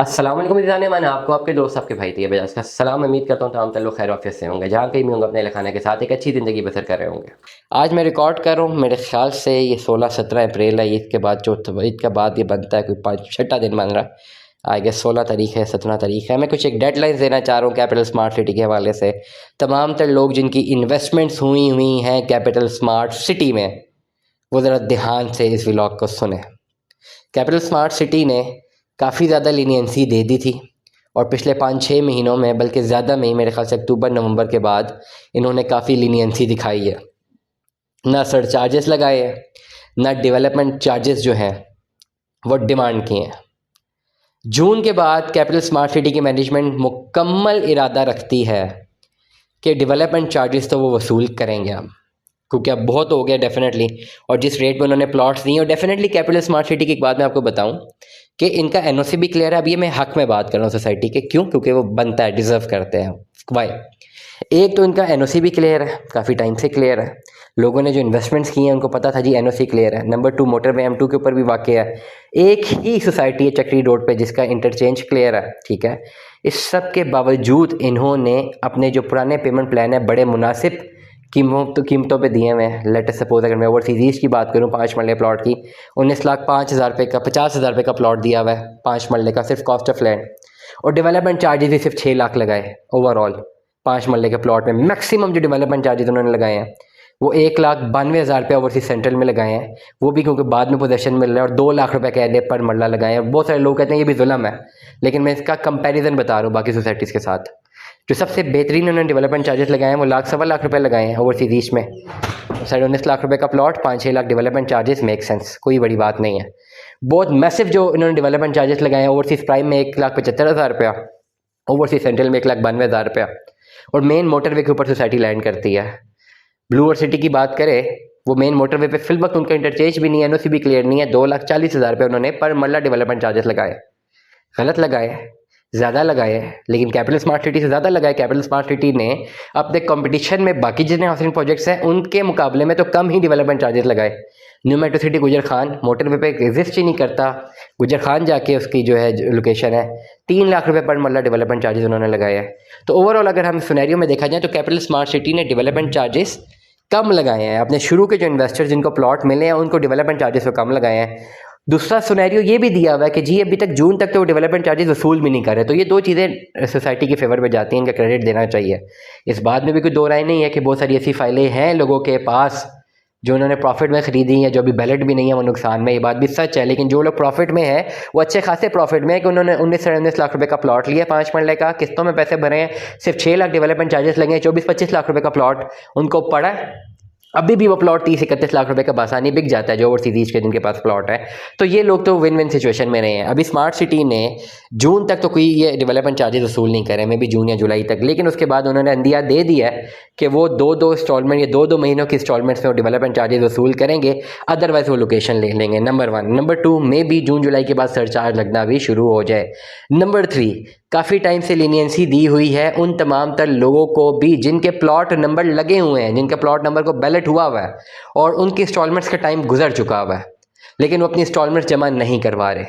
अस्सलाम वालेकुम जाने मैंने आपको आपके दोस्त आपके भाई दिए बजाज का सलाम। उम्मीद करता हूँ तमाम लोग खैर ऑफिस से होंगे, जहाँ कहीं भी होंगे अपने लखाने के साथ एक अच्छी ज़िंदगी बसर कर रहे होंगे। आज मैं रिकॉर्ड कर रहा हूँ, मेरे ख्याल से ये 16-17 अप्रैल है। ईद के बाद ईद के बाद ये बनता है कोई 5-6 दिन बन रहा है। आई गेस 16 तारीख है, 17 तारीख है। मैं कुछ एक डेडलाइंस देना चाह रहा हूँ कैपिटल स्मार्ट सिटी के हवाले से। तमाम तर लोग जिनकी इन्वेस्टमेंट्स हुई हैं कैपिटल स्मार्ट सिटी में, वो ज़रा ध्यान से इस व्लॉग को सुने। कैपिटल स्मार्ट सिटी ने काफ़ी ज़्यादा लीनियंसी दे दी थी और पिछले 5-6 महीनों में, बल्कि ज़्यादा में ही, मेरे ख्याल से अक्टूबर नवंबर के बाद इन्होंने काफ़ी लीनियंसी दिखाई है। ना सर चार्जेस लगाए हैं, ना डेवलपमेंट चार्जेस जो हैं वो डिमांड किए हैं। जून के बाद कैपिटल स्मार्ट सिटी की मैनेजमेंट मुकम्मल इरादा रखती है कि डेवलपमेंट चार्जेस तो वो वसूल करेंगे अब, क्योंकि अब बहुत हो गया डेफिनेटली। और जिस रेट में उन्होंने प्लॉट्स दिए, और डेफिनेटली कैपिटल स्मार्ट सिटी की एक बात मैं आपको बताऊं कि इनका एनओसी भी क्लियर है। अब ये मैं हक में बात कर रहा हूँ सोसाइटी के, क्यों? क्योंकि वो बनता है, डिजर्व करते हैं। वाई? एक तो इनका एनओसी भी क्लियर है, काफ़ी टाइम से क्लियर है। लोगों ने जो इन्वेस्टमेंट्स किए हैं उनको पता था जी एनओसी क्लियर है। नंबर 2, मोटरवे M2 के ऊपर भी वाक़ है। एक ही सोसाइटी है चक्री रोड पे जिसका इंटरचेंज क्लियर है, ठीक है। इस सब के बावजूद इन्होंने अपने जो पुराने पेमेंट प्लान है बड़े मुनासिब कीमतों पे दिए हुए हैं। लेट सपोज अगर मैं ओवरसीज ईस्ट की बात करूँ, 5 मरले प्लॉट की 19,05,000 रुपये का, 50,000 रुपये का प्लॉट दिया हुआ है 5 मरले का, सिर्फ कॉस्ट ऑफ लैंड। और डेवलपमेंट चार्जेस भी सिर्फ 6 लाख लगाए ओवरऑल 5 मरले के प्लॉट में। मैक्सिमम जो डेवलपमेंट चार्जेस उन्होंने लगाए हैं वो 1,92,000 रुपये ओवरसीज सेंट्रल में लगाए हैं, वो भी क्योंकि बाद में पोजेशन मिल रहा है। और 2 लाख रुपये कह दे पर मरला लगाए हैं। बहुत सारे लोग कहते हैं ये भी जुल्म है, लेकिन मैं इसका कंपैरिजन बता रहा हूँ बाकी सोसाइटीज़ के साथ। जो सबसे बेहतरीन उन्होंने डेवलपमेंट चार्जेस लगाए हैं वो 1,00,000-1,25,000 रुपये लगाए हैं ओवरसीज ईस्ट में। 19.5 लाख रुपये का plot, 5-6 lakh development charges, make sense, कोई बड़ी बात नहीं है। बहुत मैसिव जो इन्होंने डेवलपमेंट चार्जेस लगाए हैं ओवरसीज प्राइम में 1,75,000 रुपया, ओवरसीज सेंट्रल में 1,92,000 रुपया। और मेन मोटरवे के ऊपर सोसाइटी लैंड करती है। ब्लू और सिटी की बात करें, वो मेन मोटरवे पे फिल वक्त उनका इंटरचेंज भी नहीं है, एनओसी भी क्लियर नहीं है। 2,40,000 रुपये उन्होंने पर मरला डेवलपमेंट चार्जेस लगाए। गलत लगाए, ज़्यादा लगाए, लेकिन कैपिटल स्मार्ट सिटी से ज़्यादा लगाए। कैपिटल स्मार्ट सिटी ने अपने कंपटीशन में बाकी जितने हाउसिंग प्रोजेक्ट्स हैं उनके मुकाबले में तो कम ही डेवलपमेंट चार्जेस लगाए। न्यू मेट्रो सिटी गुजर खान मोटरवे पे एग्जिस्ट ही नहीं करता। गुजर खान जाके उसकी जो है लोकेशन है, 3 लाख रुपये पर मरला डेवलपमेंट चार्जेस उन्होंने लगाए हैं। तो ओवरऑल अगर हम सिनेरियो में देखा जाए तो कैपिटल स्मार्ट सिटी ने डेवलपमेंट चार्जेस कम लगाए हैं। अपने शुरू के जो इन्वेस्टर्स जिनको प्लॉट मिले हैं उनको डेवलपमेंट चार्जेस को कम लगाए हैं। दूसरा सिनेरियो ये भी दिया हुआ है कि जी अभी तक जून तक तो वो डेवलपमेंट चार्जेस वसूल भी नहीं कर रहे। तो ये दो चीज़ें सोसाइटी के फेवर में जाती हैं, इनका क्रेडिट देना चाहिए। इस बात में भी कोई दो राय नहीं है कि बहुत सारी ऐसी फाइलें हैं लोगों के पास जो उन्होंने प्रॉफिट में ख़रीदी हैं, जो अभी बैलेट भी नहीं है वो नुकसान में। ये बात भी सच है, लेकिन जो लोग प्रॉफिट में है वो अच्छे खासे प्रॉफिट में है कि उन्होंने 19-19 लाख रुपए का प्लॉट लिया, 5 मरले का, किस्तों में पैसे भरे हैं, सिर्फ 6 लाख डेवलपमेंट चार्जेस लगे हैं, 24-25 लाख रुपए का प्लॉट उनको पड़ा। अभी भी वो प्लॉट 30-31 लाख रुपए का बासानी बिक जाता है जो ओवरसीज ईस्ट के जिनके पास प्लॉट है। तो ये लोग तो विन विन सिचुएशन में रहे हैं। अभी स्मार्ट सिटी ने जून तक तो कोई ये डेवलपमेंट चार्जेस वसूल नहीं करे, मैं भी जून या जुलाई तक, लेकिन उसके बाद उन्होंने अंदिया दे दिया है कि वो 2-2 इंस्टॉलमेंट या 2-2 महीनों की इंस्टॉलमेंट्स में वो डेवलपमेंट चार्जेस वसूल करेंगे, अदरवाइज वो लोकेशन ले लेंगे। नंबर 1। नंबर 2, मे भी जून जुलाई के बाद सरचार्ज लगना भी शुरू हो जाए। नंबर 3, काफ़ी टाइम से लीनियंसी दी हुई है उन तमाम तर लोगों को भी जिनके प्लॉट नंबर लगे हुए हैं, जिनके प्लॉट नंबर को बैलेट हुआ हुआ है और उनकी इंस्टॉलमेंट्स का टाइम गुजर चुका हुआ है, लेकिन वो अपनी इंस्टॉलमेंट्स जमा नहीं करवा रहे।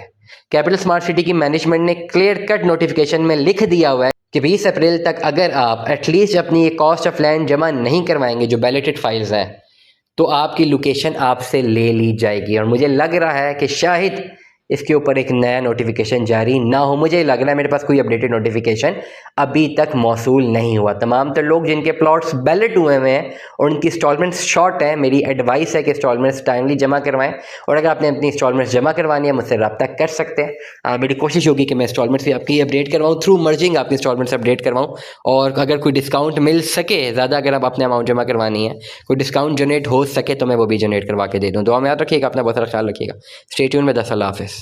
कैपिटल स्मार्ट सिटी की मैनेजमेंट ने क्लियर कट नोटिफिकेशन में लिख दिया हुआ है कि 20 अप्रैल तक अगर आप एटलीस्ट अपनी कॉस्ट ऑफ लैंड जमा नहीं करवाएंगे जो बैलेटेड फाइल्स हैं, तो आपकी लोकेशन आपसे ले ली जाएगी। और मुझे लग रहा है कि शायद इसके ऊपर एक नया नोटिफिकेशन जारी ना हो। मुझे लग रहा है, मेरे पास कोई अपडेटेड नोटिफिकेशन अभी तक मौसूल नहीं हुआ। तमाम तो लोग जिनके प्लॉट्स बैलेट हुए हुए हैं और उनकी इंस्टॉलमेंट्स शॉर्ट हैं, मेरी एडवाइस है कि इंस्टॉलमेंट्स टाइमली जमा करवाएं। और अगर आपने अपनी इंस्टॉलमेंट्स जमा करवानी है मुझसे रब्ता कर सकते हैं। मेरी कोशिश होगी कि मैं इंस्टॉलमेंट्स भी आपकी अपडेट करवाऊँ, थ्रू मर्जिंग आपकी इंस्टॉलमेंट्स अपडेट करवाऊँ। और अगर कोई डिस्काउंट मिल सके ज़्यादा, अगर आप अपने अमाउंट जमा करवानी है, कोई डिस्काउंट जनरेट हो सके तो मैं वो भी जनरेट करवा के दे दूँ। दुआ में याद रखिएगा, अपना बहुत सारा ख्याल रखिएगा। स्टे ट्यून में। 10 अल्लाह हाफिज़।